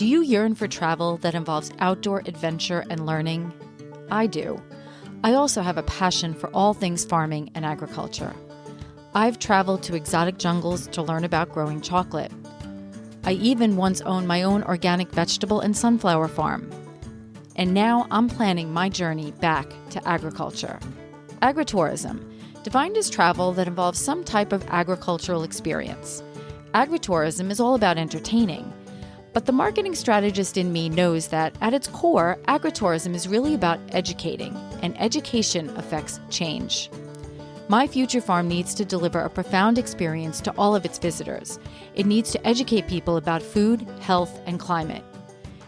Do you yearn for travel that involves outdoor adventure and learning? I do. I also have a passion for all things farming and agriculture. I've traveled to exotic jungles to learn about growing chocolate. I even once owned my own organic vegetable and sunflower farm. And now I'm planning my journey back to agriculture. Agritourism, defined as travel that involves some type of agricultural experience. Agritourism is all about entertaining. But the marketing strategist in me knows that at its core, agritourism is really about educating, and education affects change. My future farm needs to deliver a profound experience to all of its visitors. It needs to educate people about food, health, and climate.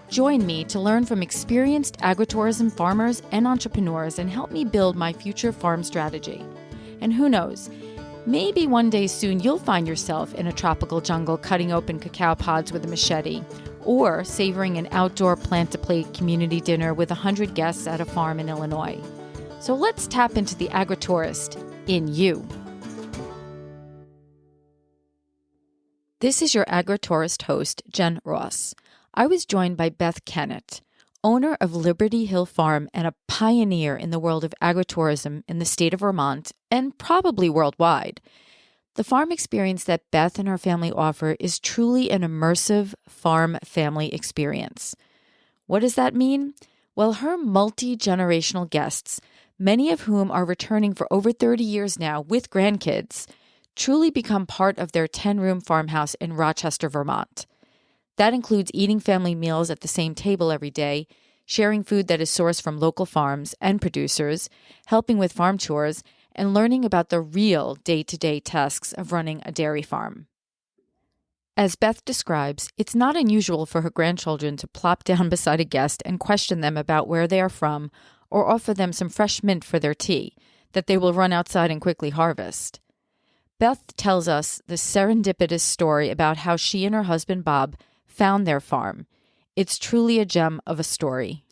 Join me to learn from experienced agritourism farmers and entrepreneurs and help me build my future farm strategy. And who knows, maybe one day soon you'll find yourself in a tropical jungle cutting open cacao pods with a machete, or savoring an outdoor plant-to-plate community dinner with 100 guests at a farm in Illinois. So let's tap into the agritourist in you. This is your agritourist host, Jen Ross. I was joined by Beth Kennet, owner of Liberty Hill Farm and a pioneer in the world of agritourism in the state of Vermont and probably worldwide. The farm experience that Beth and her family offer is truly an immersive farm family experience. What does that mean? Well, her multi-generational guests, many of whom are returning for over 30 years now with grandkids, truly become part of their 10-room farmhouse in Rochester, Vermont. That includes eating family meals at the same table every day, sharing food that is sourced from local farms and producers, helping with farm chores, and learning about the real day-to-day tasks of running a dairy farm. As Beth describes, it's not unusual for her grandchildren to plop down beside a guest and question them about where they are from or offer them some fresh mint for their tea that they will run outside and quickly harvest. Beth tells us the serendipitous story about how she and her husband Bob found their farm. It's truly a gem of a story.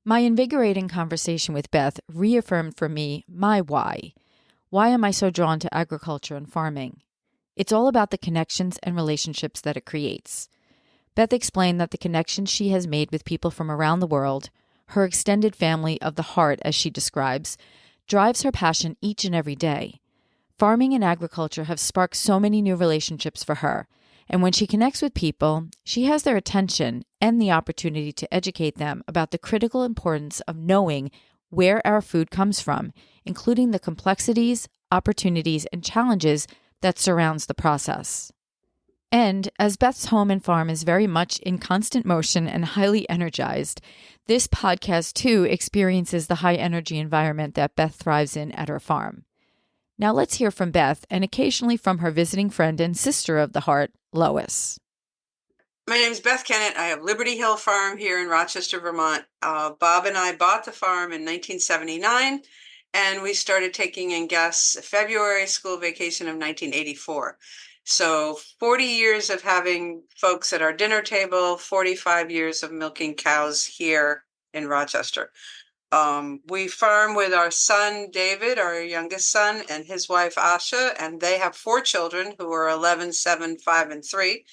My invigorating conversation with Beth reaffirmed for me my why. Why am I so drawn to agriculture and farming? It's all about the connections and relationships that it creates. Beth explained that the connections she has made with people from around the world, her extended family of the heart as she describes, drives her passion each and every day. Farming and agriculture have sparked so many new relationships for her, and when she connects with people, she has their attention and the opportunity to educate them about the critical importance of knowing where our food comes from, including the complexities, opportunities, and challenges that surrounds the process. And as Beth's home and farm is very much in constant motion and highly energized, this podcast too experiences the high energy environment that Beth thrives in at her farm. Now let's hear from Beth and occasionally from her visiting friend and sister of the heart, Lois. My name is Beth Kennet. I have Liberty Hill Farm here in Rochester, Vermont. Bob and I bought the farm in 1979, and we started taking in guests February school vacation of 1984. So 40 years of having folks at our dinner table, 45 years of milking cows here in Rochester. We farm with our son, David, our youngest son, and his wife, Asha, and they have 4 children who are 11, 7, 5, and 3.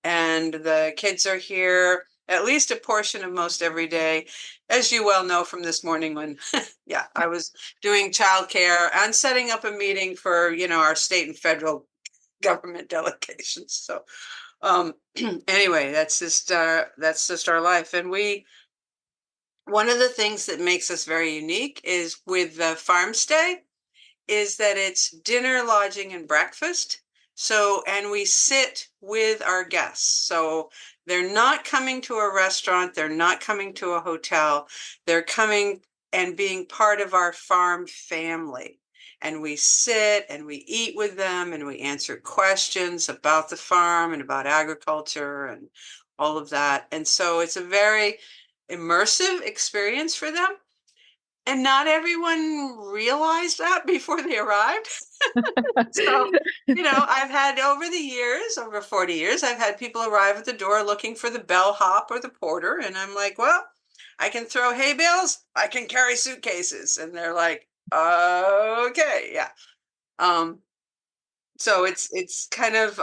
And the kids are here at least a portion of most every day, as you well know from this morning when, I was doing childcare and setting up a meeting for, our state and federal government delegations. So anyway, that's just our life. And one of the things that makes us very unique is with the farm stay is that it's dinner, lodging, and breakfast. So, and we sit with our guests. So they're not coming to a restaurant. They're not coming to a hotel. They're coming and being part of our farm family. And we sit and we eat with them and we answer questions about the farm and about agriculture and all of that. And so it's a very immersive experience for them. And not everyone realized that before they arrived. So, I've had over 40 years, I've had people arrive at the door looking for the bellhop or the porter. And I'm like, well, I can throw hay bales, I can carry suitcases. And they're like, okay, yeah. So it's kind of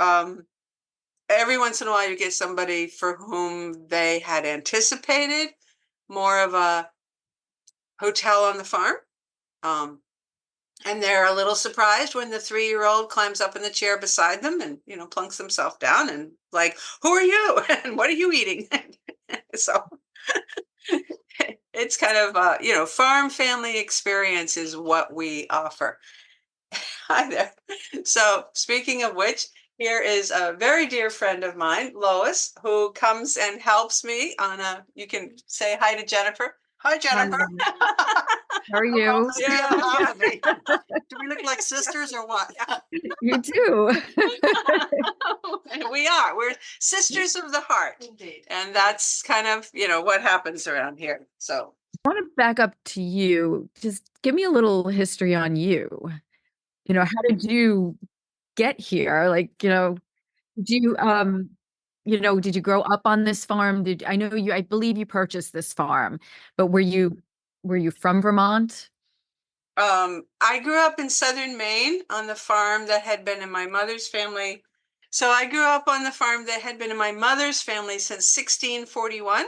every once in a while you get somebody for whom they had anticipated more of a hotel on the farm. And they're a little surprised when the 3-year-old climbs up in the chair beside them and, plunks himself down and like, who are you? And what are you eating? So it's kind of, farm family experience is what we offer. Hi there. So speaking of which, here is a very dear friend of mine, Lois, who comes and helps me you can say hi to Jennifer. Hi, Jennifer. How are you? Yeah. Do we look like sisters or what? You do. We are. We're sisters of the heart. Indeed. And that's kind of, what happens around here. So I want to back up to you. Just give me a little history on you. How did you get here? Like, did you did you grow up on this farm? I believe you purchased this farm, but were you from Vermont? I grew up in southern Maine on the farm that had been in my mother's family. So I grew up on the farm that had been in my mother's family since 1641.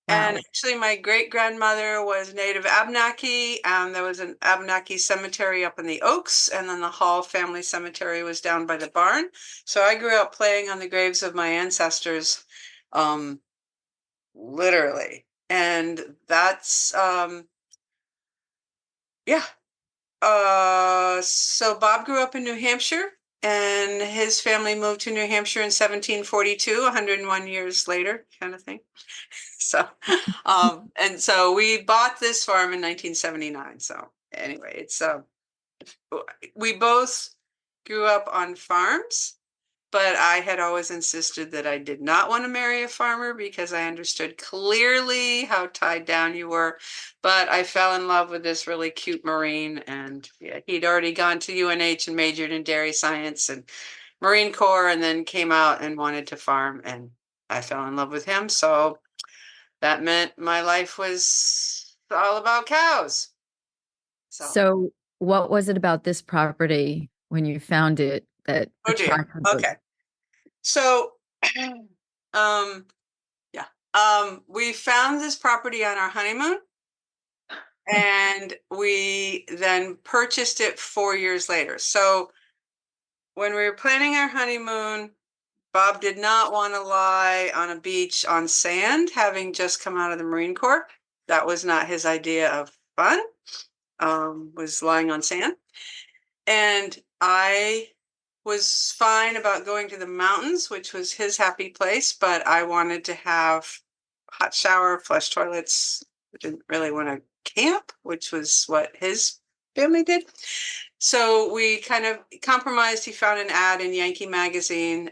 And Wow. actually, my great grandmother was native Abenaki, and there was an Abenaki cemetery up in the Oaks, and then the Hall family cemetery was down by the barn. So I grew up playing on the graves of my ancestors, literally. And that's, yeah. So Bob grew up in New Hampshire, and his family moved to New Hampshire in 1742, 101 years later, kind of thing. So, and so we bought this farm in 1979. So anyway, we both grew up on farms, but I had always insisted that I did not want to marry a farmer because I understood clearly how tied down you were. But I fell in love with this really cute Marine, and yeah, he'd already gone to UNH and majored in dairy science and Marine Corps, and then came out and wanted to farm, and I fell in love with him. So that meant my life was all about cows. So what was it about this property when you found it that Oh dear. attracted you? Okay. So, yeah, we found this property on our honeymoon, and we then purchased it 4 years later. So when we were planning our honeymoon, Bob did not want to lie on a beach on sand, having just come out of the Marine Corps. That was not his idea of fun, was lying on sand. And I was fine about going to the mountains, which was his happy place, but I wanted to have hot shower, flush toilets. I didn't really want to camp, which was what his family did. So we kind of compromised. He found an ad in Yankee Magazine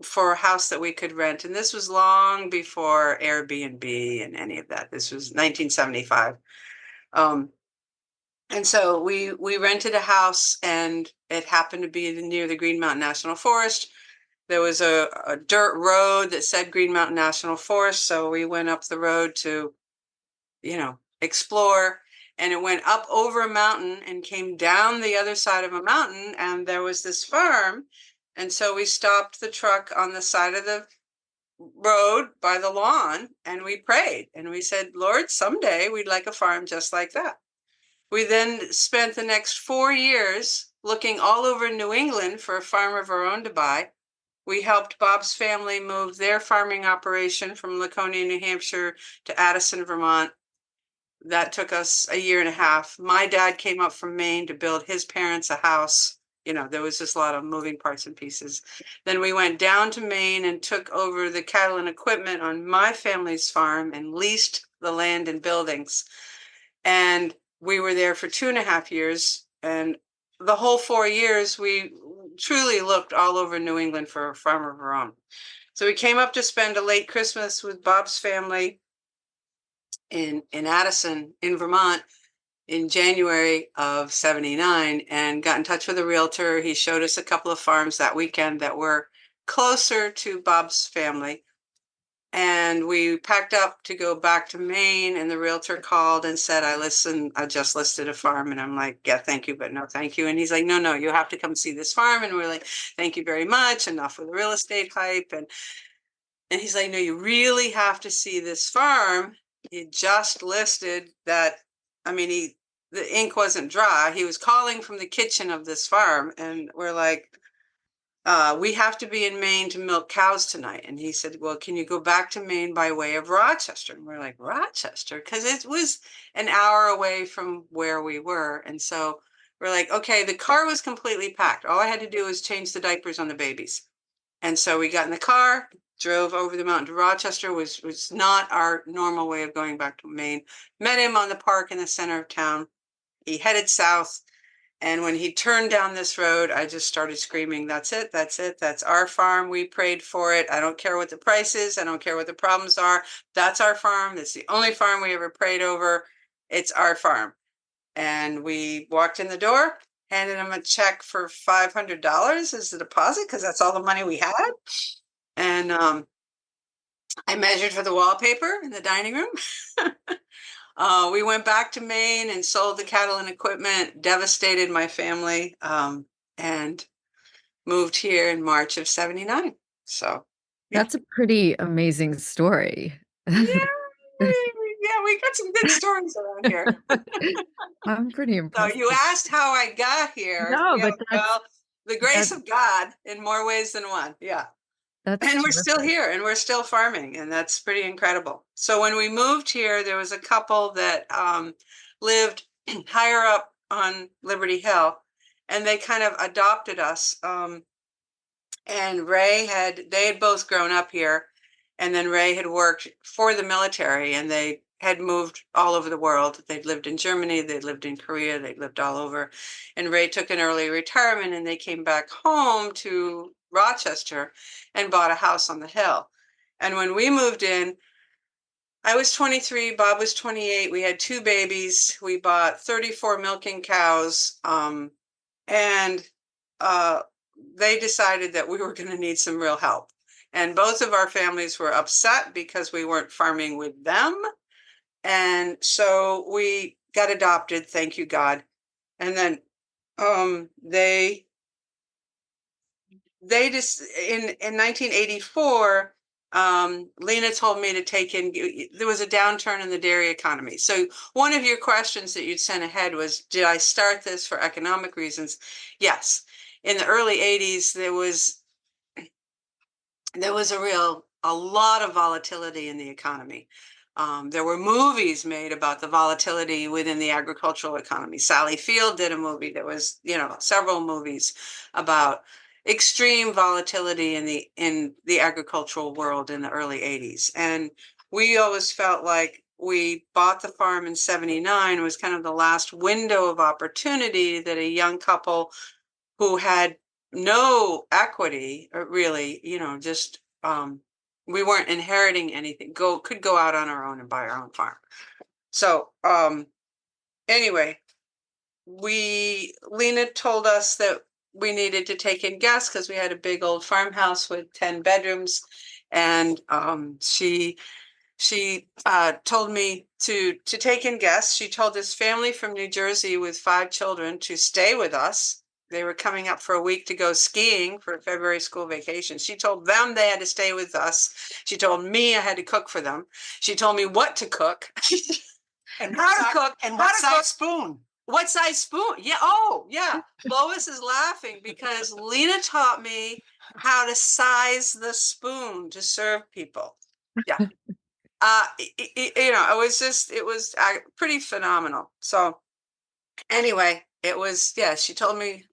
for a house that we could rent. And this was long before Airbnb and any of that. This was 1975. And so we rented a house, and it happened to be near the Green Mountain National Forest. There was a dirt road that said Green Mountain National Forest. So we went up the road to, explore. And it went up over a mountain and came down the other side of a mountain. And there was this farm. And so we stopped the truck on the side of the road by the lawn, and we prayed. And we said, Lord, someday we'd like a farm just like that. We then spent the next 4 years looking all over New England for a farm of our own to buy. We helped Bob's family move their farming operation from Laconia, New Hampshire to Addison, Vermont. That took us a year and a half. My dad came up from Maine to build his parents a house. There was just a lot of moving parts and pieces. Then we went down to Maine and took over the cattle and equipment on my family's farm and leased the land and buildings. And we were there for 2.5 years. And the whole 4 years, we truly looked all over New England for a farm of our own. So we came up to spend a late Christmas with Bob's family in Addison, in Vermont, in January of 79, and got in touch with a realtor. He showed us a couple of farms that weekend that were closer to Bob's family. And we packed up to go back to Maine, and the realtor called and said, I just listed a farm. And I'm like, yeah, thank you, but no, thank you. And he's like, no, you have to come see this farm. And we're like, thank you very much. Enough with the real estate hype. And he's like, no, you really have to see this farm. He just listed that. I mean, the ink wasn't dry. He was calling from the kitchen of this farm. And we're like, we have to be in Maine to milk cows tonight. And he said, well, can you go back to Maine by way of Rochester? And we're like, Rochester? Because it was an hour away from where we were. And so we're like, okay, the car was completely packed. All I had to do was change the diapers on the babies. And so we got in the car, drove over the mountain to Rochester, was not our normal way of going back to Maine. Met him on the park in the center of town. He headed south. And when he turned down this road, I just started screaming, that's it. That's our farm. We prayed for it. I don't care what the price is. I don't care what the problems are. That's our farm. That's the only farm we ever prayed over. It's our farm. And we walked in the door, handed him a check for $500 as a deposit, because that's all the money we had. And I measured for the wallpaper in the dining room. We went back to Maine and sold the cattle and equipment, devastated my family, and moved here in March of 79. So, yeah. That's a pretty amazing story. Yeah, we got some good stories around here. I'm pretty So impressed. you asked how I got here. No, Yeah, but well, the grace that's of God in more ways than one. Yeah. that's And we're still terrific. here and we're still farming, and that's pretty incredible. So when we moved here, there was a couple that lived higher up on Liberty Hill, and they kind of adopted us. And they had both grown up here, and then Ray had worked for the military, and they had moved all over the world. They'd lived in Germany, they'd lived in Korea, they'd lived all over. And Ray took an early retirement, and they came back home to Rochester and bought a house on the hill. And when we moved in, I was 23, Bob was 28. We had 2 babies. We bought 34 milking cows. And they decided that we were going to need some real help. And both of our families were upset because we weren't farming with them. And so we got adopted, thank you, God. And then they just in 1984, Lena told me to take in, there was a downturn in the dairy economy. So one of your questions that you'd sent ahead was, did I start this for economic reasons? Yes. In the early 80s, there was a lot of volatility in the economy. There were movies made about the volatility within the agricultural economy. Sally Field did a movie. There was, several movies about extreme volatility in the agricultural world in the early 80s. And we always felt like we bought the farm in 79 was kind of the last window of opportunity that a young couple who had no equity, really, just we weren't inheriting anything, could go out on our own and buy our own farm. So anyway, Lena told us that we needed to take in guests because we had a big old farmhouse with 10 bedrooms. And she told me to take in guests. She told this family from New Jersey with 5 children to stay with us. They were coming up for a week to go skiing for a February school vacation. She told them they had to stay with us. She told me I had to cook for them. She told me what to cook And how to cook and how what to size cook. spoon? What size spoon? Yeah. Oh, yeah. Lois is laughing because Lena taught me how to size the spoon to serve people. Yeah. It was pretty phenomenal. So anyway, she told me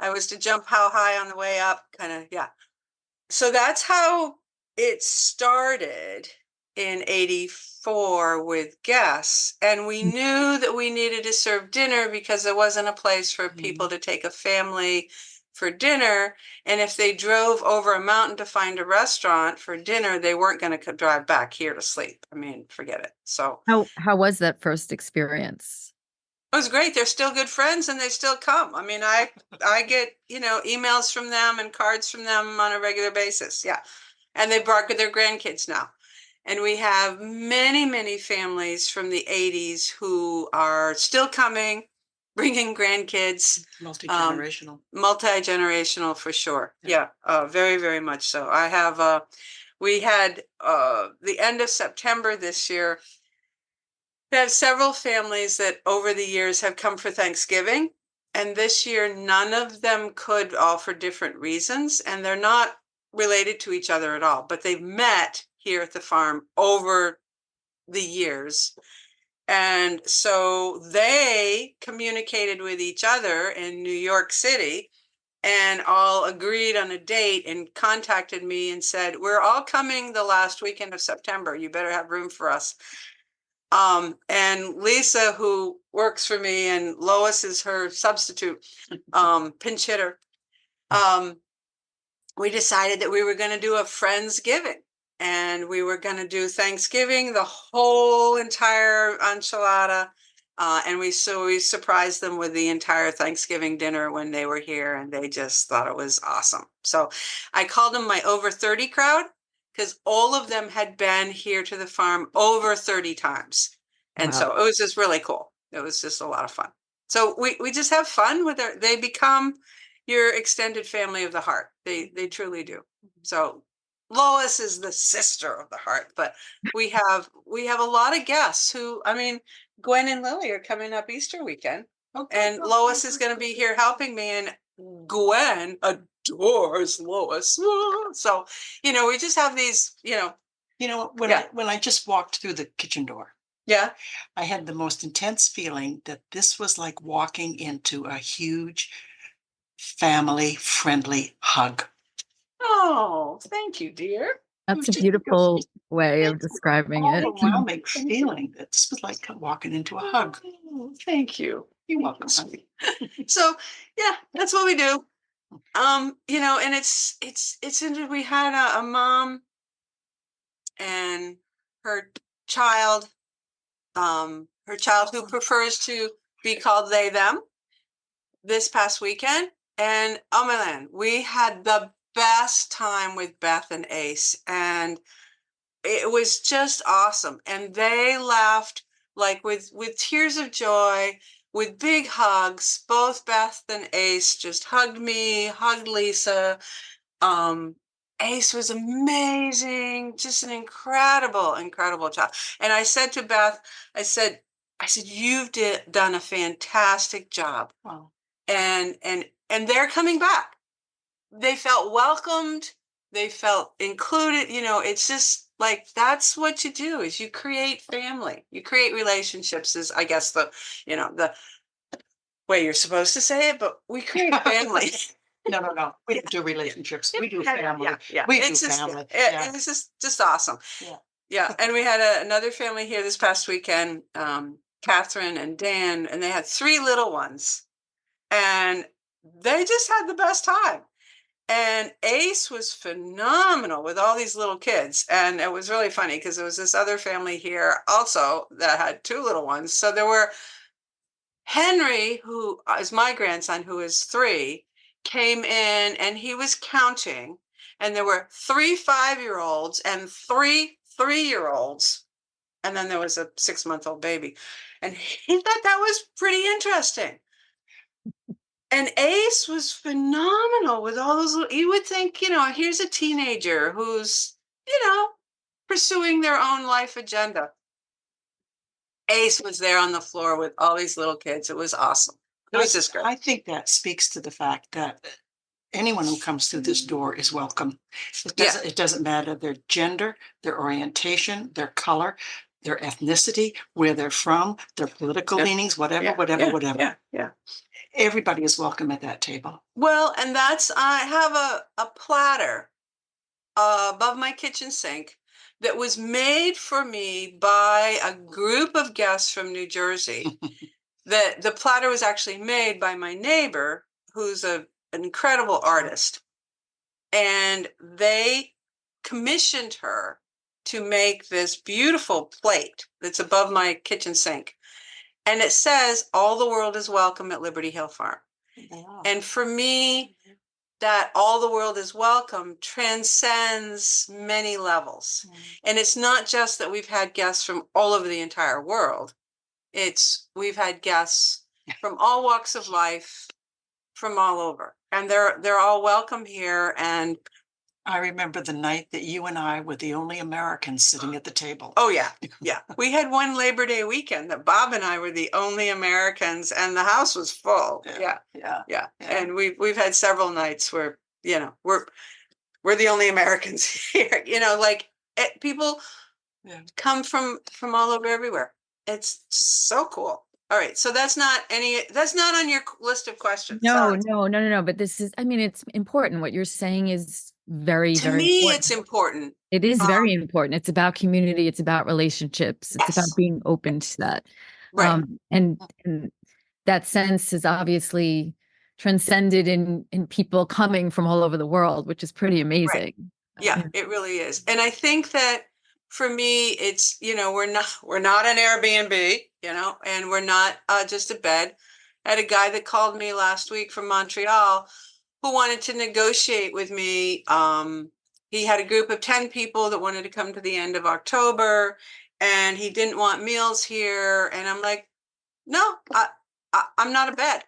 I was to jump how high on the way up, kind of, yeah. So that's how it started in 84 with guests. And we knew that we needed to serve dinner because there wasn't a place for people to take a family for dinner. And if they drove over a mountain to find a restaurant for dinner, they weren't going to drive back here to sleep. I mean, forget it. So How was that first experience? it was great. They're still good friends and they still come. I mean, I get, emails from them and cards from them on a regular basis. Yeah. And they brought their grandkids now. And we have many, many families from the 80s who are still coming, bringing grandkids. Multi-generational. Multi-generational for sure. Yeah, very, very much so. I have, we had the end of September this year. We have several families that over the years have come for Thanksgiving. And this year, none of them could, all for different reasons. And they're not related to each other at all, but they've met here at the farm over the years. And so they communicated with each other in New York City and all agreed on a date and contacted me and said, we're all coming the last weekend of September. You better have room for us. And Lisa, who works for me, and Lois is her substitute, pinch hitter. We decided that we were going to do a Friendsgiving, and we were going to do Thanksgiving, the whole entire enchilada. And we surprised them with the entire Thanksgiving dinner when they were here, and they just thought it was awesome. So I called them my over 30 crowd, because all of them had been here to the farm over 30 times. And Wow. so it was just really cool. It was just a lot of fun. So we just have fun with it. They become your extended family of the heart. They truly do. So Lois is the sister of the heart, but we have a lot of guests who, I mean, Gwen and Lily are coming up Easter weekend, and Lois is going to be here helping me, and Gwen adores Lois. So, we just have these, When I just walked through the kitchen door, I had the most intense feeling that this was like walking into a huge family-friendly hug. Oh, thank you, dear. That's a beautiful way of describing it. Overwhelming feeling that this was like walking into a hug. Oh, thank you. You're welcome. So yeah, that's what we do. And it's we had a mom and her child, who prefers to be called they, them, this past weekend. And oh my land, we had the best time with Beth and Ace, and it was just awesome. And they laughed like with tears of joy, with big hugs. Both Beth and Ace just hugged me, hugged Lisa. Ace was amazing, just an incredible, incredible child. And I said to Beth, I said, you've done a fantastic job. Wow. And they're coming back. They felt welcomed. They felt included. It's just like, that's what you do, is you create family. You create relationships, is I guess the way you're supposed to say it, but we create family. No. We don't do relationships. We do family. Yeah. We do family. It's just awesome. Yeah. And we had another family here this past weekend, Catherine and Dan, and they had 3 little ones, and they just had the best time. And Ace was phenomenal with all these little kids. And it was really funny because there was this other family here also that had 2 little ones. So there were Henry, who is my grandson, who is 3, came in and he was counting. And there were 3 5-year-olds and 3 3-year-olds. And then there was a 6-month-old baby. And he thought that was pretty interesting. And Ace was phenomenal with all those little, you would think, here's a teenager who's, pursuing their own life agenda. Ace was there on the floor with all these little kids. It was awesome. It was just great. I think that speaks to the fact that anyone who comes through this door is welcome. It doesn't matter their gender, their orientation, their color, their ethnicity, where they're from, their political leanings, whatever. Yeah. Everybody is welcome at that table. Well, and I have a platter above my kitchen sink that was made for me by a group of guests from New Jersey. The platter was actually made by my neighbor, who's an incredible artist. And they commissioned her to make this beautiful plate that's above my kitchen sink. And it says, all the world is welcome at Liberty Hill Farm. And for me, that all the world is welcome transcends many levels. And it's not just that we've had guests from all over the entire world. We've had guests from all walks of life, from all over, and they're all welcome here. And I remember the night that you and I were the only Americans sitting at the table. oh yeah, yeah. We had one Labor Day weekend that Bob and I were the only Americans, and the house was full. Yeah. And we've had several nights where we're the only Americans here. Like people come from all over everywhere. It's so cool. All right, so that's not on your list of questions. No, Sorry. no. But this is, I mean, it's important. What you're saying is very, To very me, important. it's important. It is very important. It's about community. It's about relationships. It's Yes. about being open to that. Right. And that sense is obviously transcended in people coming from all over the world, which is pretty amazing. Yeah, it really is. And I think that for me, it's, we're not an Airbnb, and we're not just a bed. I had a guy that called me last week from Montreal who wanted to negotiate with me. He had a group of 10 people that wanted to come to the end of October, and he didn't want meals here. And I'm like, no, I'm not a bed.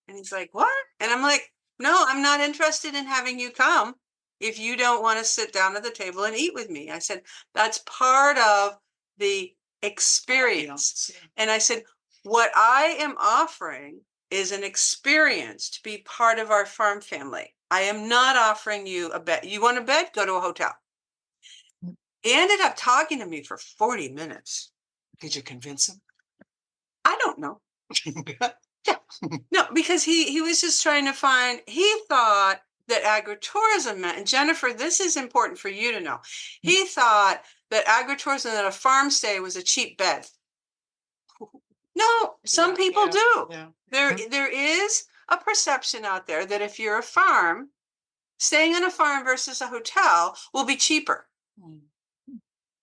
And he's like, what? And I'm like, no, I'm not interested in having you come if you don't want to sit down at the table and eat with me. I said, that's part of the experience. And I said, what I am offering is an experience to be part of our farm family. I am not offering you a bed. You want a bed? Go to a hotel. He ended up talking to me for 40 minutes. Did you convince him? I don't know. No, because he was just trying to find, he thought that agritourism meant, and Jennifer, this is important for you to know. He thought that agritourism, that a farm stay was a cheap bed. No, some people do. Yeah. There is a perception out there that if you're a farm, staying on a farm versus a hotel will be cheaper.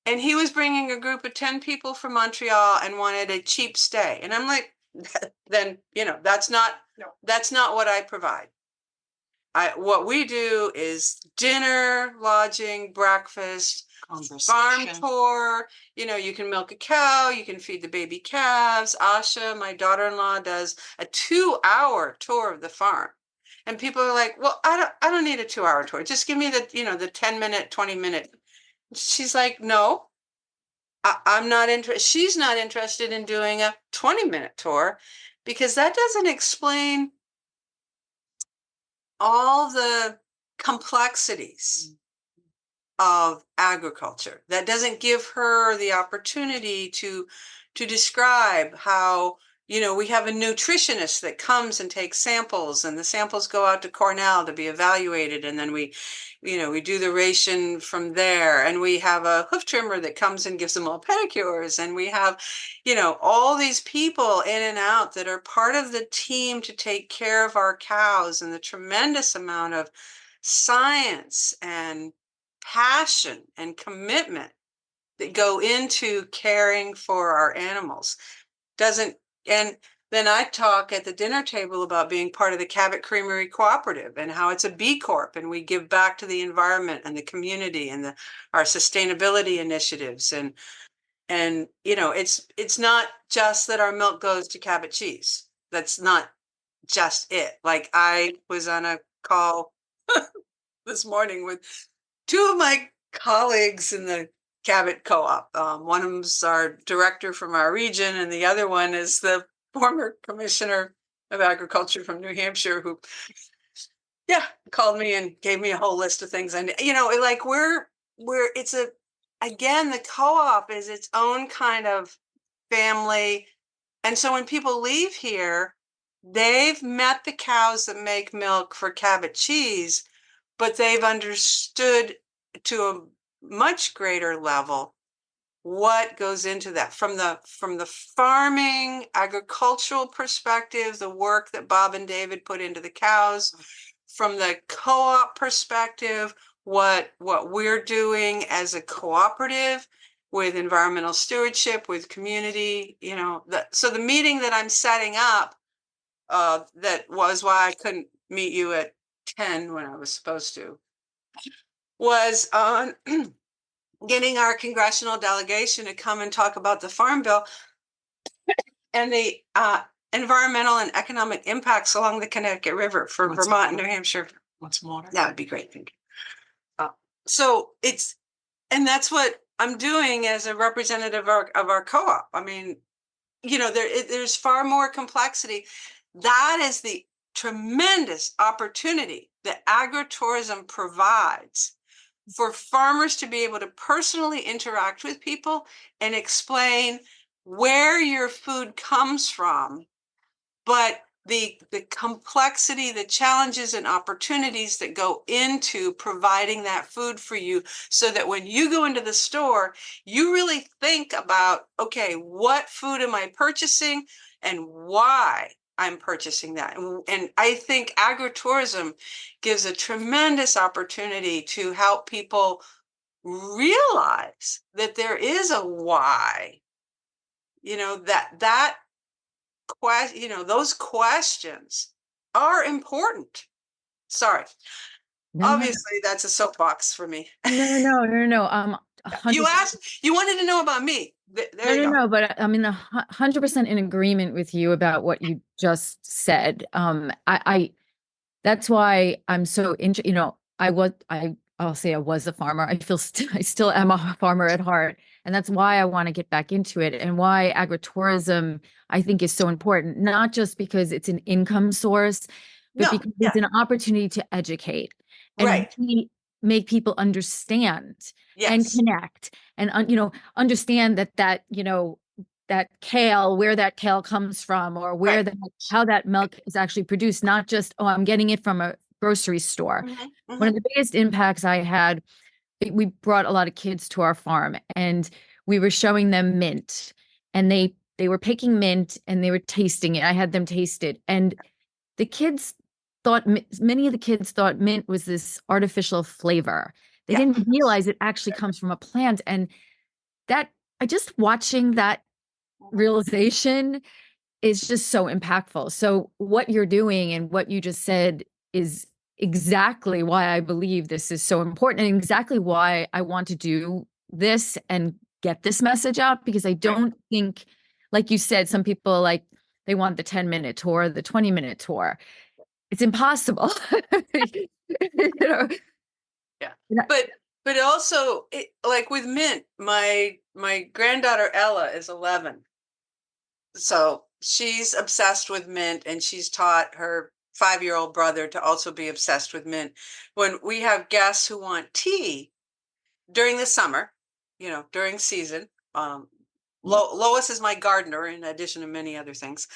And he was bringing a group of 10 people from Montreal and wanted a cheap stay. And I'm like, then, that's not what I provide. What we do is dinner, lodging, breakfast, farm tour. You can milk a cow, you can feed the baby calves. Asha, my daughter-in-law, does a 2-hour tour of the farm. And people are like, well, I don't need a 2-hour tour. Just give me the 10-minute, 20-minute. She's like, no, I'm not interested. She's not interested in doing a 20-minute tour because that doesn't explain all the complexities of agriculture. That doesn't give her the opportunity to describe how, we have a nutritionist that comes and takes samples, and the samples go out to Cornell to be evaluated, and then we do the ration from there, and we have a hoof trimmer that comes and gives them all pedicures, and we have, all these people in and out that are part of the team to take care of our cows, and the tremendous amount of science and passion and commitment that go into caring for our animals. And then I talk at the dinner table about being part of the Cabot Creamery Cooperative and how it's a B Corp, and we give back to the environment and the community and our sustainability initiatives. And it's not just that our milk goes to Cabot cheese. That's not just it. Like, I was on a call this morning with 2 of my colleagues in the Cabot Co-op. One of them's our director from our region, and the other one is the former commissioner of agriculture from New Hampshire, who, called me and gave me a whole list of things. And like again, the co-op is its own kind of family, and so when people leave here, they've met the cows that make milk for Cabot cheese, but they've understood to a much greater level what goes into that from the farming agricultural perspective, the work that Bob and David put into the cows, from the co-op perspective, what we're doing as a cooperative with environmental stewardship, with community. So the meeting that I'm setting up, that was why I couldn't meet you at 10 when I was supposed to, was on getting our congressional delegation to come and talk about the Farm Bill and the environmental and economic impacts along the Connecticut River for Vermont and New Hampshire. What's more? That would be great. Thank you. So and that's what I'm doing as a representative of our co-op. I mean, there's far more complexity. That is the tremendous opportunity that agritourism provides for farmers to be able to personally interact with people and explain where your food comes from, but the complexity, the challenges and opportunities that go into providing that food for you, so that when you go into the store, you really think about, okay, what food am I purchasing and why I'm purchasing that. And I think agritourism gives a tremendous opportunity to help people realize that there is a why, that those questions are important. Sorry. No, Obviously, that's a soapbox for me. no. You asked, you wanted to know about me. There you go. No, but I mean, 100% in agreement with you about what you just said. That's why I'm so I'll say I was a farmer. I still am a farmer at heart. And that's why I want to get back into it, and why agritourism, I think, is so important, not just because it's an income source, but because it's an opportunity to educate and really make people understand and connect and, understand that kale, where that kale comes from, or how that milk is actually produced, not just, oh, I'm getting it from a grocery store. One of the biggest impacts I had, we brought a lot of kids to our farm, and we were showing them mint, and they were picking mint and they were tasting it. I had them taste it, and many of the kids thought mint was this artificial flavor. They didn't realize it actually comes from a plant. And just watching that realization is just so impactful. So what you're doing and what you just said is exactly why I believe this is so important, and exactly why I want to do this and get this message out, because I don't think, like you said, some people they want the 10-minute tour, the 20-minute tour. It's impossible. Yeah. But also, like with mint, my granddaughter Ella is 11. So she's obsessed with mint, and she's taught her 5-year-old brother to also be obsessed with mint. When we have guests who want tea during the summer, during season, Lois is my gardener, in addition to many other things.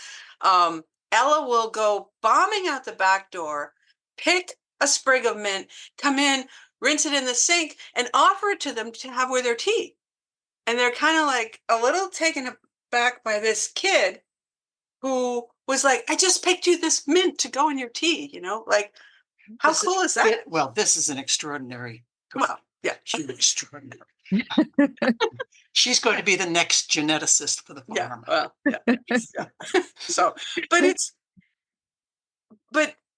Ella will go bombing out the back door, pick a sprig of mint, come in, rinse it in the sink, and offer it to them to have with their tea. And they're kind of like a little taken aback by this kid who was like, I just picked you this mint to go in your tea, like, how cool is that? Well, this is an extraordinary. Well, yeah. She's extraordinary. She's going to be the next geneticist for the farm. Yeah, well, yeah. So, but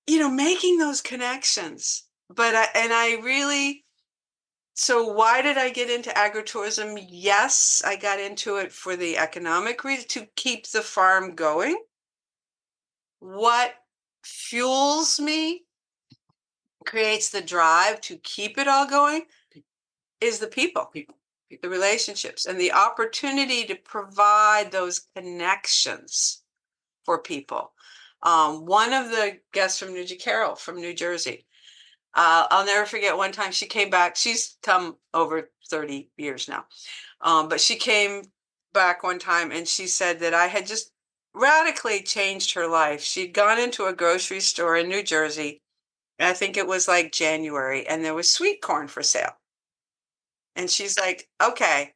making those connections. So why did I get into agritourism? Yes, I got into it for the economic reason, to keep the farm going. What fuels me, creates the drive to keep it all going, is the people, the relationships, and the opportunity to provide those connections for people. One of the guests from Carol from New Jersey, I'll never forget one time she came back. She's come over 30 years now. But she came back one time and she said that I had just radically changed her life. She'd gone into a grocery store in New Jersey. I think it was like January, and there was sweet corn for sale. And she's like, okay,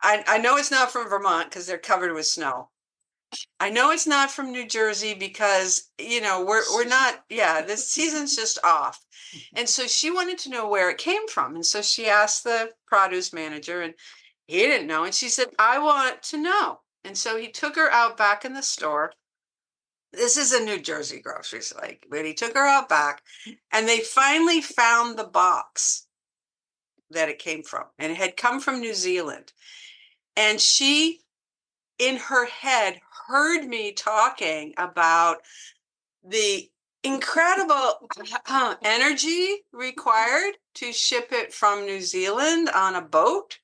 I know it's not from Vermont because they're covered with snow. I know it's not from New Jersey because, we're not, this season's just off. And so she wanted to know where it came from. And so she asked the produce manager, and he didn't know. And she said, I want to know. And so he took her out back in the store, this is a New Jersey grocery store. But he took her out back, and they finally found the box that it came from, and it had come from New Zealand. And she, in her head, heard me talking about the incredible energy required to ship it from New Zealand on a boat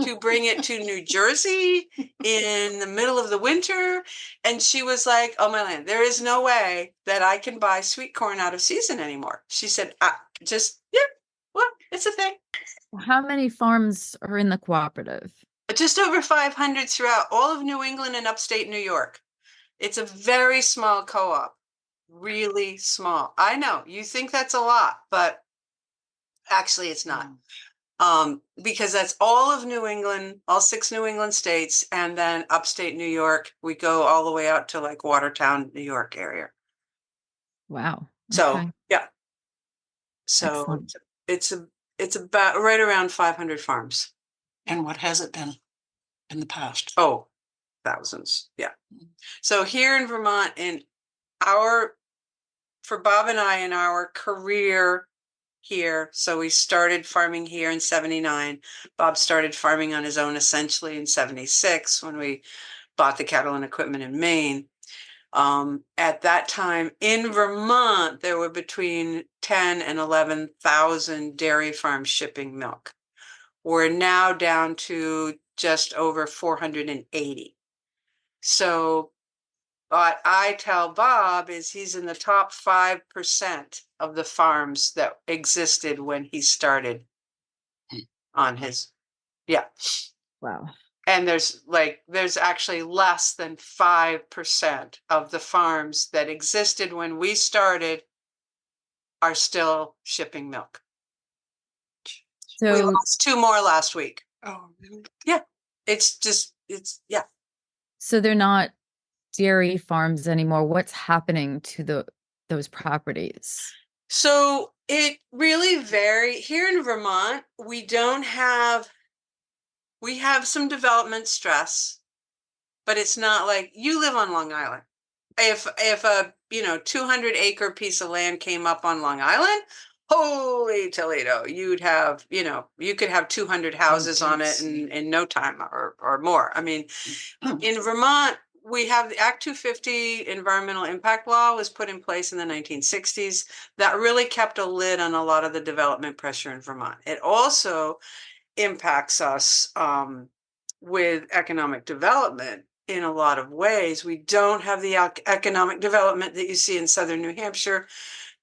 to bring it to New Jersey in the middle of the winter. And she was like, oh my land, there is no way that I can buy sweet corn out of season anymore. She said, well, it's a thing. How many farms are in the cooperative? Just over 500 throughout all of New England and upstate New York. It's a very small co-op, really small. I know you think that's a lot, but actually it's not. Because that's all of New England, all 6 New England states, and then upstate New York. We go all the way out to like Watertown, New York area. Wow. So Okay. yeah. So Excellent. it's about right around 500 farms. And what has it been in the past? Oh, thousands. Yeah. So here in Vermont, for Bob and I in our career here, so we started farming here in 79. Bob started farming on his own essentially in 76 when we bought the cattle and equipment in Maine. At that time in Vermont, there were between 10 and 11,000 dairy farms shipping milk. We're now down to just over 480. So what I tell Bob is he's in the top 5% of the farms that existed when he started on his, yeah. Wow. And there's actually less than 5% of the farms that existed when we started are still shipping milk. We So, lost 2 more last week. Oh, really? Yeah. Yeah. so they're not dairy farms anymore. What's happening to those properties? So it really varies. Here in Vermont, we have some development stress, but it's not like you live on Long Island. If a 200-acre piece of land came up on Long Island, holy Toledo, you could have 200 houses on it in no time or more. I mean, in Vermont, we have the Act 250 environmental impact law was put in place in the 1960s. That really kept a lid on a lot of the development pressure in Vermont. It also impacts us with economic development in a lot of ways. We don't have the economic development that you see in southern New Hampshire.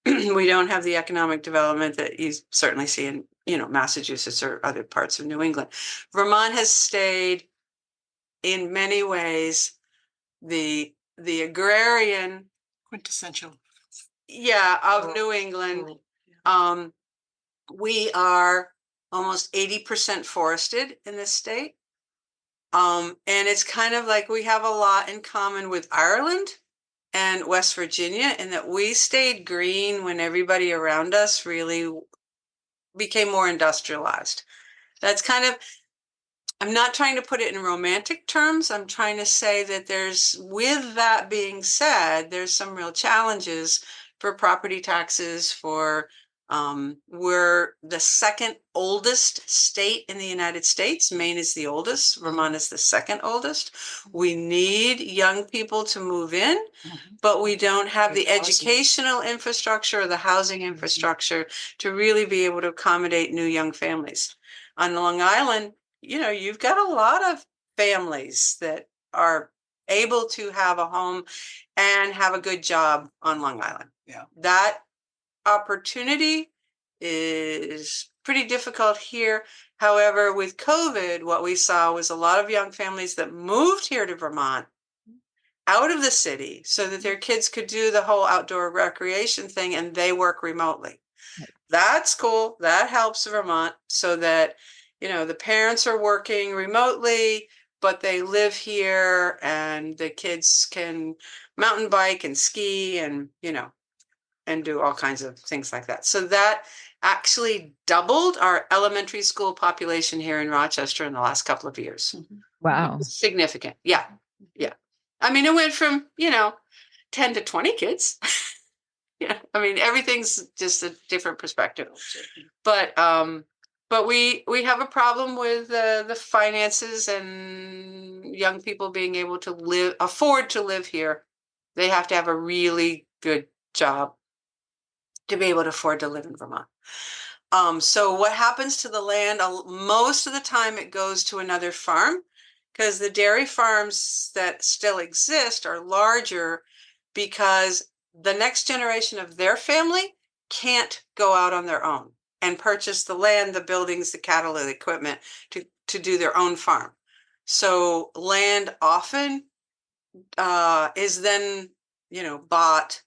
We don't have the economic development that you certainly see in Massachusetts or other parts of New England. Vermont has stayed in many ways the agrarian Quintessential. of New England. We are almost 80% forested in this state. And it's kind of like we have a lot in common with Ireland and West Virginia in that we stayed green when everybody around us really became more industrialized. That's kind of, I'm not trying to put it in romantic terms. I'm trying to say that with that being said, there's some real challenges for property taxes, we're the second oldest state in the United States. Maine is the oldest. Vermont is the second oldest. We need young people to move in, but we don't have the educational infrastructure or the housing infrastructure to really be able to accommodate new young families. On Long Island, you've got a lot of families that are able to have a home and have a good job on Long Island. Yeah. That opportunity is pretty difficult here. However, with COVID, what we saw was a lot of young families that moved here to Vermont out of the city so that their kids could do the whole outdoor recreation thing and they work remotely. That's cool. That helps Vermont so that, the parents are working remotely, but they live here and the kids can mountain bike and ski and, and do all kinds of things like that. So that actually doubled our elementary school population here in Rochester in the last couple of years. Wow. Significant. Yeah. Yeah. I mean, it went from, 10 to 20 kids. Yeah, I mean, everything's just a different perspective. But we have a problem with the finances and young people being able to afford to live here. They have to have a really good job to be able to afford to live in Vermont. So what happens to the land? Most of the time it goes to another farm, because the dairy farms that still exist are larger, because the next generation of their family can't go out on their own and purchase the land, the buildings, the cattle, the equipment to do their own farm. So land often is then, bought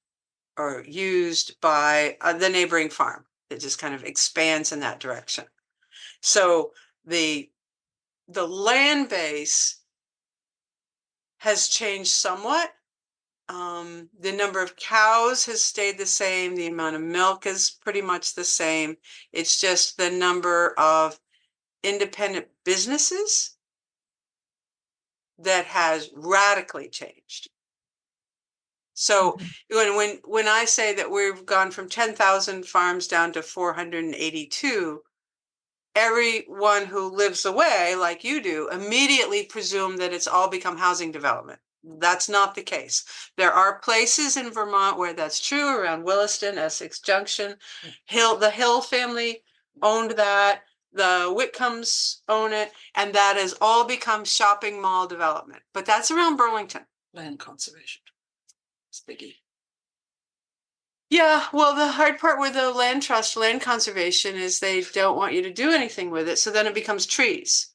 or used by the neighboring farm. It just kind of expands in that direction. So the land base has changed somewhat. The number of cows has stayed the same. The amount of milk is pretty much the same. It's just the number of independent businesses that has radically changed. So when I say that we've gone from 10,000 farms down to 482, everyone who lives away, like you do, immediately presume that it's all become housing development. That's not the case. There are places in Vermont where that's true, around Williston, Essex Junction. The Hill family owned that. The Whitcombs own it. And that has all become shopping mall development. But that's around Burlington. Land conservation. It's biggie. Yeah, well, the hard part with the land trust, land conservation, is they don't want you to do anything with it. So then it becomes trees.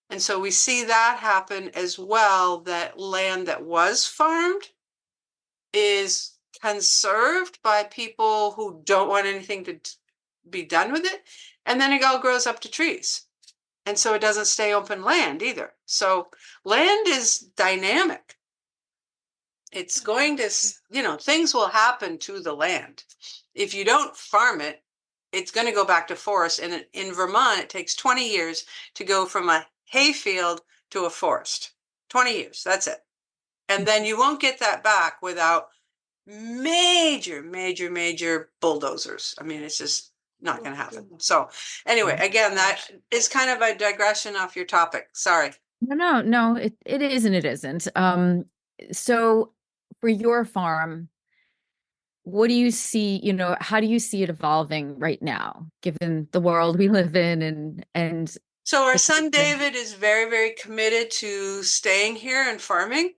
And so we see that happen as well, that land that was farmed is conserved by people who don't want anything to be done with it. And then it all grows up to trees. And so it doesn't stay open land either. So land is dynamic. It's going to, things will happen to the land. If you don't farm it, it's going to go back to forest. And in Vermont, it takes 20 years to go from a hayfield to a forest. 20 years, that's it. And then you won't get that back without major, major, major bulldozers. I mean, it's just not going to happen. So anyway, again, that is kind of a digression off your topic. Sorry. No, it is and it isn't. So for your farm, what do you see, how do you see it evolving right now, given the world we live in and so our son David is very, very committed to staying here and farming.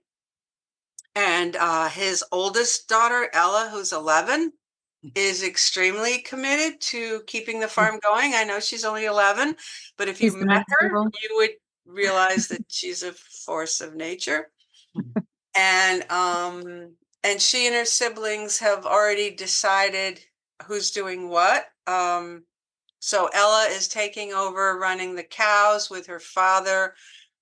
And his oldest daughter, Ella, who's 11, is extremely committed to keeping the farm going. I know she's only 11, but if you met her, you would realize that she's a force of nature. And she and her siblings have already decided who's doing what. So Ella is taking over running the cows with her father.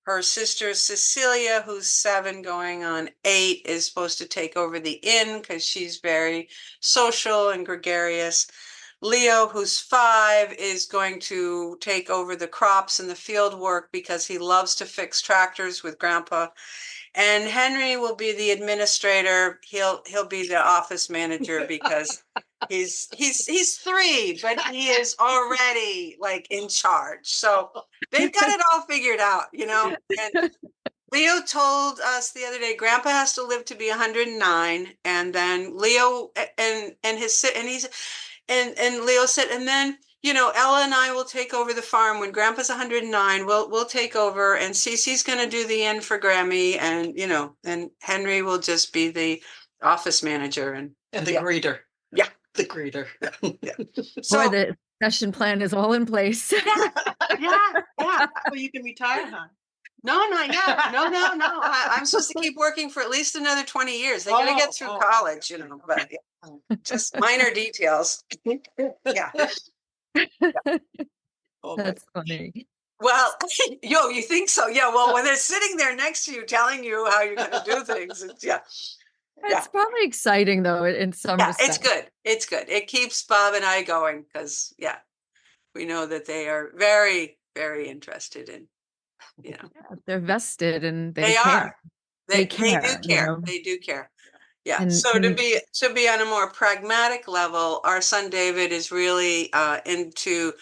Her sister Cecilia, who's 7 going on 8, is supposed to take over the inn because she's very social and gregarious. Leo, who's 5, is going to take over the crops and the field work because he loves to fix tractors with Grandpa. And Henry will be the administrator. He'll be the office manager because he's 3, but he is already like in charge. So they've got it all figured out, And Leo told us the other day, Grandpa has to live to be 109, and then Leo and Leo said, and then Ella and I will take over the farm when Grandpa's 109. We'll take over, and Cece's going to do the end for Grammy, and and Henry will just be the office manager and the greeter. Yeah, the greeter. Yeah. So the session plan is all in place. Yeah. Well, you can retire, huh? No, not yet. No. I'm supposed to keep working for at least another 20 years. They got to get through college, but just minor details. Yeah. That's funny. Well, you think so? Yeah. Well, when they're sitting there next to you, telling you how you're going to do things, It's probably exciting though, in some respects. It's good. It keeps Bob and I going because, we know that they are very, very interested in, they're vested and they care. are. They care. do care. They do care. Yeah. And So when to be on a more pragmatic level, our son David is really into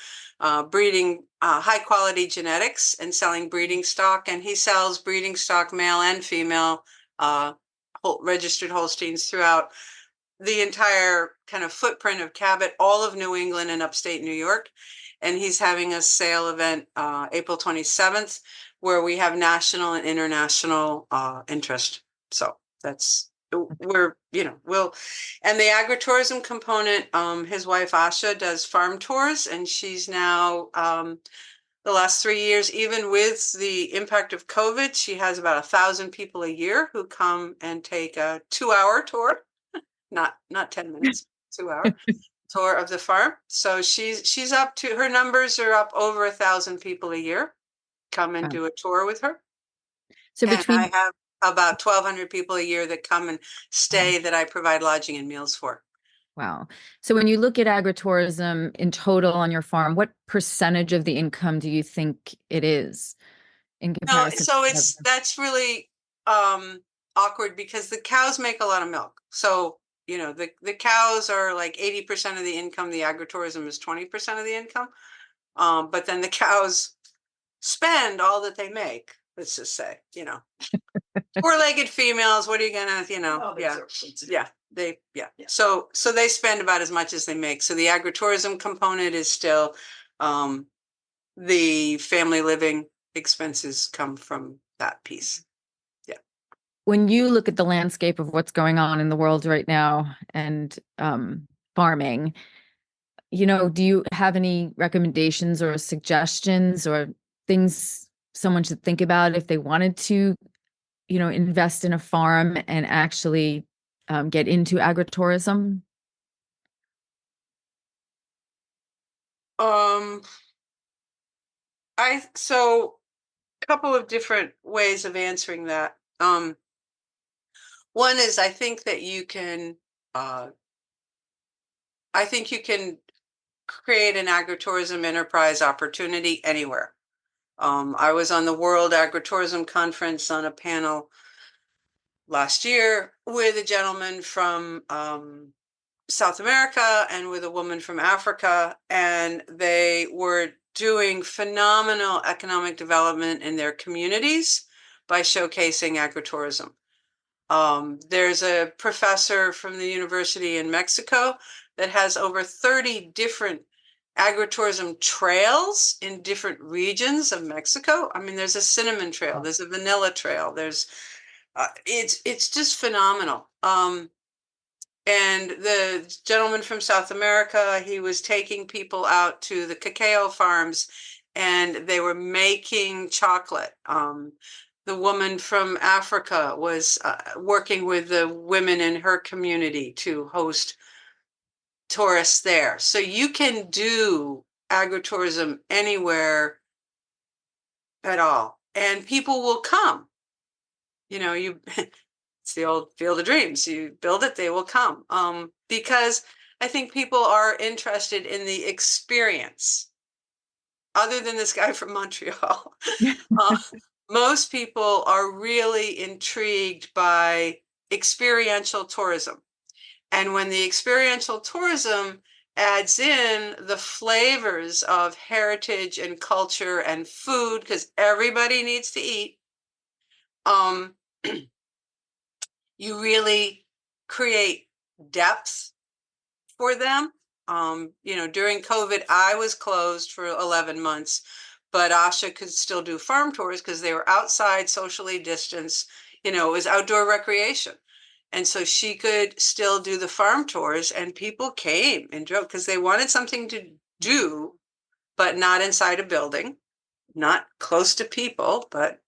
breeding high quality genetics and selling breeding stock, and he sells breeding stock, male and female, registered Holsteins throughout the entire kind of footprint of Cabot, all of New England and upstate New York. And he's having a sale event April 27th, where we have national and international interest. So that's we're we'll and the agritourism component. His wife Asha does farm tours, and she's now the last 3 years, even with the impact of COVID, she has about 1,000 people a year who come and take a 2-hour tour, not 10 minutes, 2 hour tour of the farm. So she's up to, her numbers are up over 1,000 people a year come and do a tour with her. so And I between have about 1,200 people a year that come and stay that I provide lodging and meals for. wow. So when you look at agritourism in total on your farm, what percentage of the income do you think it is in No, comparison so to that's really awkward because the cows make a lot of milk. So, the cows are like 80% of the income. The agritourism is 20% of the income. But then the cows spend all that they make, let's just say, four-legged females, what are you gonna, Oh, those are expensive. yeah. So they spend about as much as they make. So the agritourism component is still the family living expenses come from that piece. Yeah. when you look at the landscape of what's going on in the world right now and farming, do you have any recommendations or suggestions or things someone should think about if they wanted to, invest in a farm and actually get into agritourism? Um, so a couple of different ways of answering that. One is uh, I think you can create an agritourism enterprise opportunity anywhere. I was on the World Agritourism Conference on a panel last year with a gentleman from South America and with a woman from Africa, and they were doing phenomenal economic development in their communities by showcasing agritourism. There's a professor from the university in Mexico that has over 30 different agritourism trails in different regions of Mexico. I mean, there's a cinnamon trail, there's a vanilla trail, there's it's just phenomenal. And the gentleman from South America, he was taking people out to the cacao farms and they were making chocolate. The woman from Africa was working with the women in her community to host tourists there. So you can do agritourism anywhere at all, and people will come. It's the old field of dreams. You build it, they will come. Because I think people are interested in the experience. Other than this guy from Montreal, uh, most people are really intrigued by experiential tourism. And when the experiential tourism adds in the flavors of heritage and culture and food, because everybody needs to eat, um, you really create depth for them. During COVID, I was closed for 11 months, but Asha could still do farm tours because they were outside, socially distanced. It was outdoor recreation. And so she could still do the farm tours, and people came and drove because they wanted something to do, but not inside a building, not close to people, but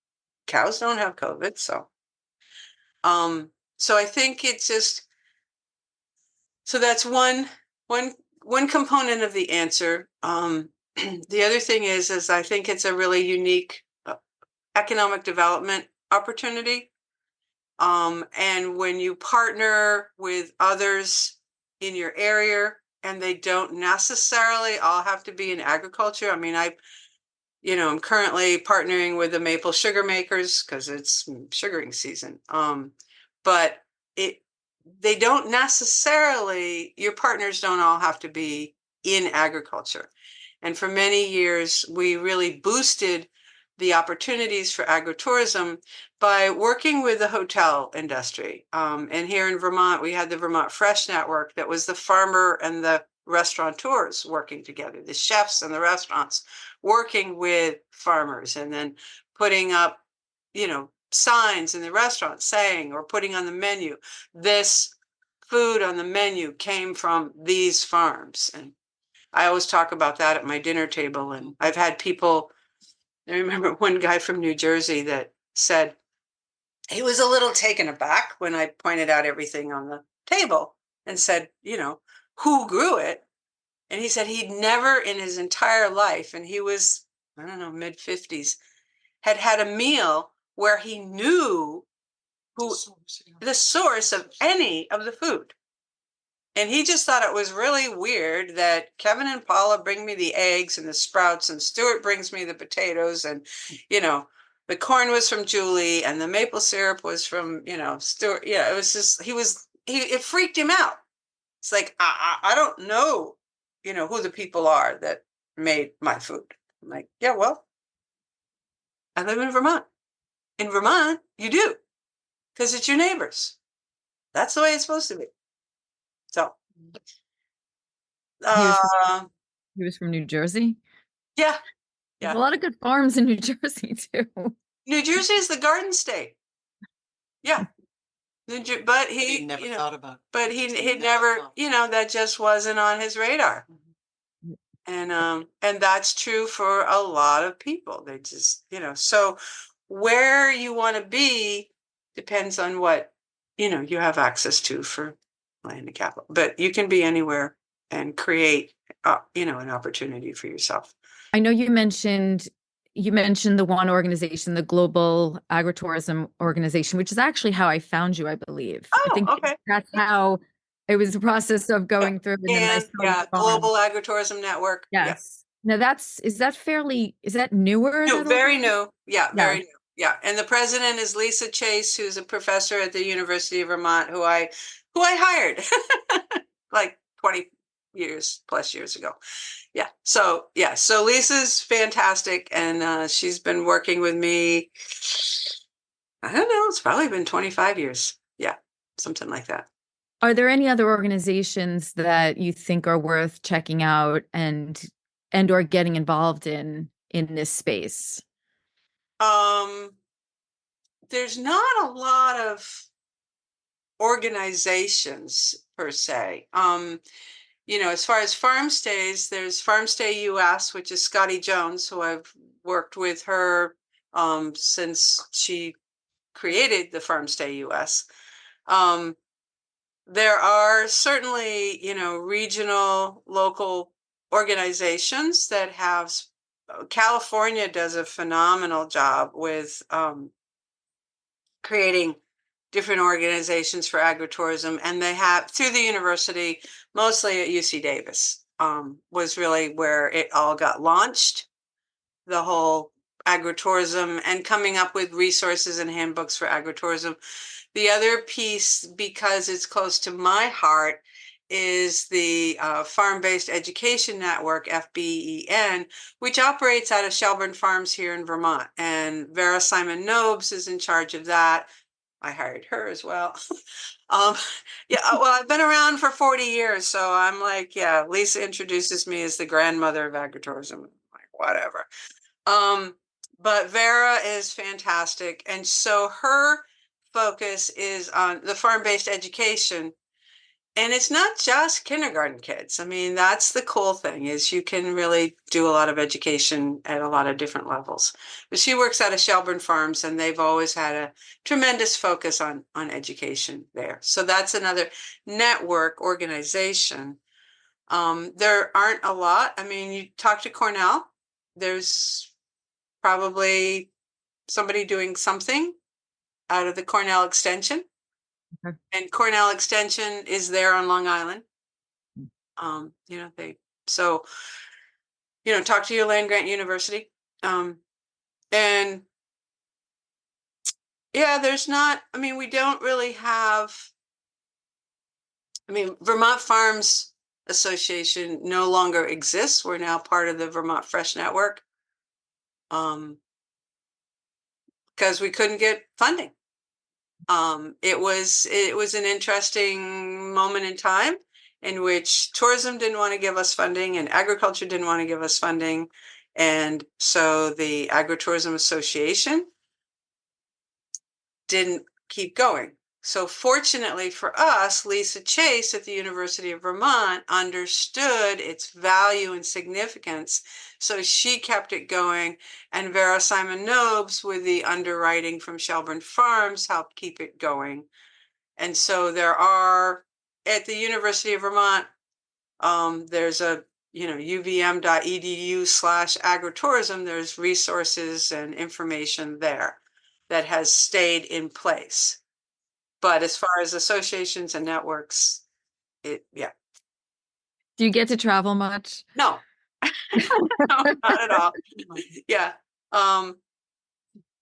cows don't have COVID. So I think it's just, so that's one one component of the answer. The other thing is I think it's a really unique economic development opportunity. And when you partner with others in your area, and they don't necessarily all have to be in agriculture. I mean, I'm currently partnering with the maple sugar makers because it's sugaring season. But they don't necessarily, your partners don't all have to be in agriculture. And for many years, we really boosted the opportunities for agritourism by working with the hotel industry. And here in Vermont, we had the Vermont Fresh Network that was the farmer and the restaurateurs working together, the chefs and the restaurants working with farmers, and then putting up, signs in the restaurant saying, or putting on the menu, this food on the menu came from these farms. And I always talk about that at my dinner table. And I've had people, I remember one guy from New Jersey that said he was a little taken aback when I pointed out everything on the table and said, who grew it? And he said he'd never in his entire life, and he was, I don't know, mid 50s, had had a meal where he knew who the source of any of the food. And he just thought it was really weird that Kevin and Paula bring me the eggs and the sprouts, and Stuart brings me the potatoes, and the corn was from Julie, and the maple syrup was from Stuart. Yeah, it was just it freaked him out. It's like I don't know, who the people are that made my food. I'm like, yeah, well, I live in Vermont. In Vermont, you do, because it's your neighbors. That's the way it's supposed to be. So, He was from, uh, he was from New Jersey. yeah, There's yeah. a lot of good farms in New Jersey too. New Jersey is the Garden State. Yeah, but He never thought about. But he never, that just wasn't on his radar. And that's true for a lot of people. They just, so where you want to be depends on what, you have access to for land and capital. But you can be anywhere and create, an opportunity for yourself. I know you mentioned the one organization, the Global Agritourism Organization, which is actually how I found you, I believe. I Oh, think okay. that's how it was the process of going through, and then I saw the farm. Global Agritourism Network. Yes. Now is that newer? No, That very new. Yeah, Yeah. very new. Yeah. And the president is Lisa Chase, who's a professor at the University of Vermont, who I hired like 20 plus years ago. Yeah. So Lisa's fantastic. And she's been working with me. I don't know, it's probably been 25 years. Yeah. Something like that. Are there any other organizations that you think are worth checking out and or getting involved in this space? There's not a lot of organizations per se. As far as farm stays, there's Farm Stay US, which is Scotty Jones, who I've worked with her since she created the Farm Stay US. There are certainly, regional, local organizations that have. California does a phenomenal job with creating different organizations for agritourism, and they have through the university, mostly at UC Davis, was really where it all got launched, the whole agritourism, and coming up with resources and handbooks for agritourism. The other piece, because it's close to my heart, is the Farm-Based Education Network, FBEN, which operates out of Shelburne Farms here in Vermont. And Vera Simon Nobes is in charge of that. I hired her as well. I've been around for 40 years, so I'm like, yeah, Lisa introduces me as the grandmother of agritourism. I'm like, whatever. But Vera is fantastic. And so her focus is on the farm-based education. And it's not just kindergarten kids. I mean, that's the cool thing, is you can really do a lot of education at a lot of different levels. But she works out of Shelburne Farms, and they've always had a tremendous focus on education there. So that's another network organization. There aren't a lot. I mean, you talk to Cornell, there's probably somebody doing something out of the Cornell Extension. Okay. And Cornell Extension is there on Long Island. Talk to your land grant university. And yeah, we don't really have I mean, Vermont Farms Association no longer exists. We're now part of the Vermont Fresh Network. Because we couldn't get funding. It was an interesting moment in time in which tourism didn't want to give us funding and agriculture didn't want to give us funding. And so the Agritourism Association didn't keep going. So fortunately for us, Lisa Chase at the University of Vermont understood its value and significance. So she kept it going. And Vera Simon Nobes with the underwriting from Shelburne Farms helped keep it going. And so there are, at the University of Vermont, there's a, uvm.edu/agritourism, there's resources and information there that has stayed in place. But as far as associations and networks, yeah. Do you get to travel much? No, no, not at all. Yeah.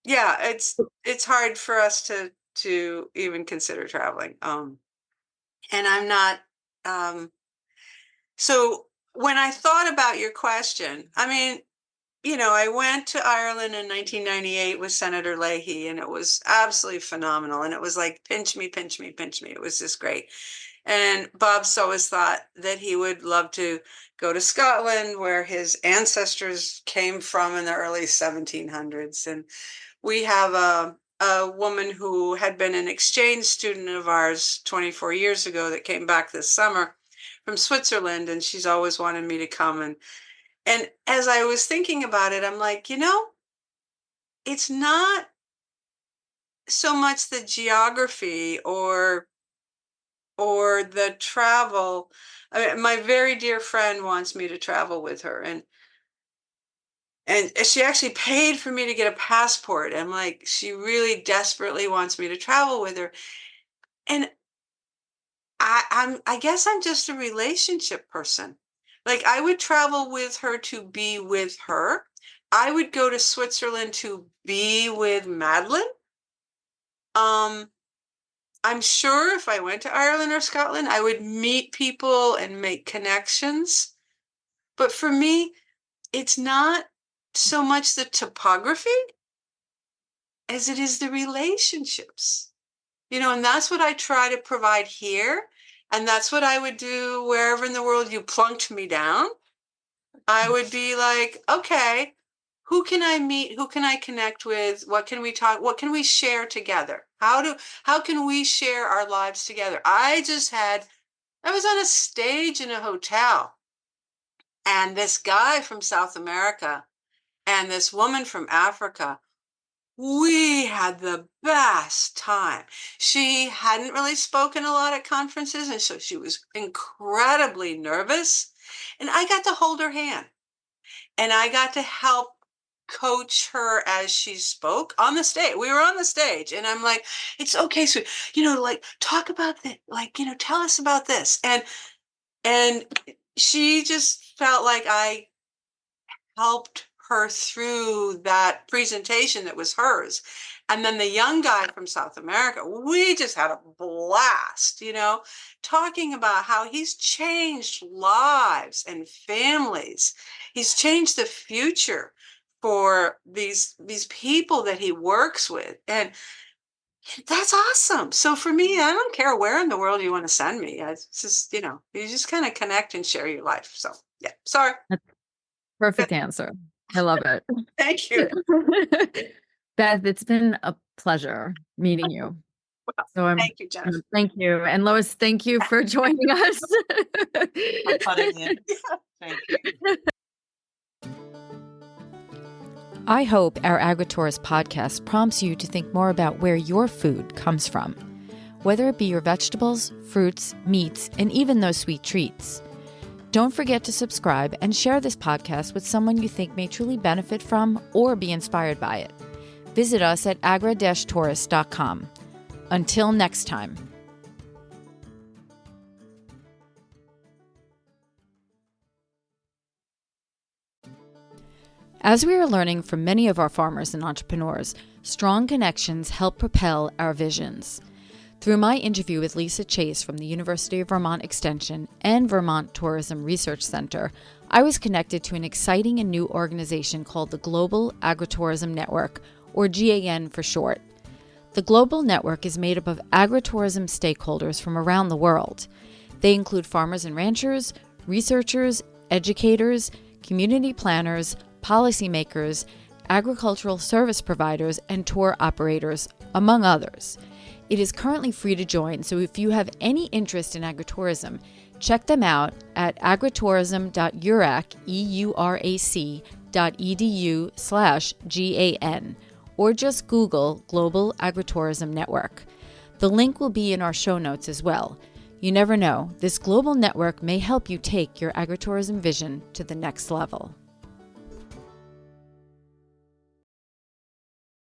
Yeah, it's hard for us to even consider traveling. And I'm not, so when I thought about your question, I mean, I went to Ireland in 1998 with Senator Leahy, and it was absolutely phenomenal. And it was like, pinch me, pinch me, pinch me. It was just great. And Bob Sowas thought that he would love to go to Scotland, where his ancestors came from in the early 1700s. And we have a woman who had been an exchange student of ours 24 years ago that came back this summer from Switzerland, and she's always wanted me to come. And as I was thinking about it, I'm like, it's not so much the geography or the travel. I mean, my very dear friend wants me to travel with her, and she actually paid for me to get a passport. I'm like, she really desperately wants me to travel with her. And I guess I'm just a relationship person. Like, I would travel with her to be with her. I would go to Switzerland to be with Madeline. I'm sure if I went to Ireland or Scotland, I would meet people and make connections. But for me, it's not so much the topography as it is the relationships. And that's what I try to provide here. And that's what I would do wherever in the world you plunked me down. I would be like, okay, who can I meet? Who can I connect with? What can we talk? What can we share together? How can we share our lives together? I was on a stage in a hotel, and this guy from South America and this woman from Africa, we had the best time. She hadn't really spoken a lot at conferences, and so she was incredibly nervous. And I got to hold her hand, and I got to help coach her as she spoke on the stage. We were on the stage, and I'm like, it's okay. So, like, talk about that. Like, tell us about this. And she just felt like I helped her through that presentation that was hers. And then the young guy from South America, we just had a blast, talking about how he's changed lives and families. He's changed the future for these people that he works with. And that's awesome. So for me, I don't care where in the world you want to send me. It's just, you just kind of connect and share your life. So yeah, sorry. Perfect answer. I love it. Thank you. Beth, it's been a pleasure meeting you. Well, thank you, Jennifer. Thank you. And Lois, thank you for joining us. For putting in. Thank you. I hope our Agritourist podcast prompts you to think more about where your food comes from, whether it be your vegetables, fruits, meats, and even those sweet treats. Don't forget to subscribe and share this podcast with someone you think may truly benefit from or be inspired by it. Visit us at agra-tourist.com. Until next time. As we are learning from many of our farmers and entrepreneurs, strong connections help propel our visions. Through my interview with Lisa Chase from the University of Vermont Extension and Vermont Tourism Research Center, I was connected to an exciting and new organization called the Global Agritourism Network, or GAN for short. The Global Network is made up of agritourism stakeholders from around the world. They include farmers and ranchers, researchers, educators, community planners, policymakers, agricultural service providers, and tour operators, among others. It is currently free to join, so if you have any interest in agritourism, check them out at agritourism.urac.edu/GAN, or just Google Global Agritourism Network. The link will be in our show notes as well. You never know, this global network may help you take your agritourism vision to the next level.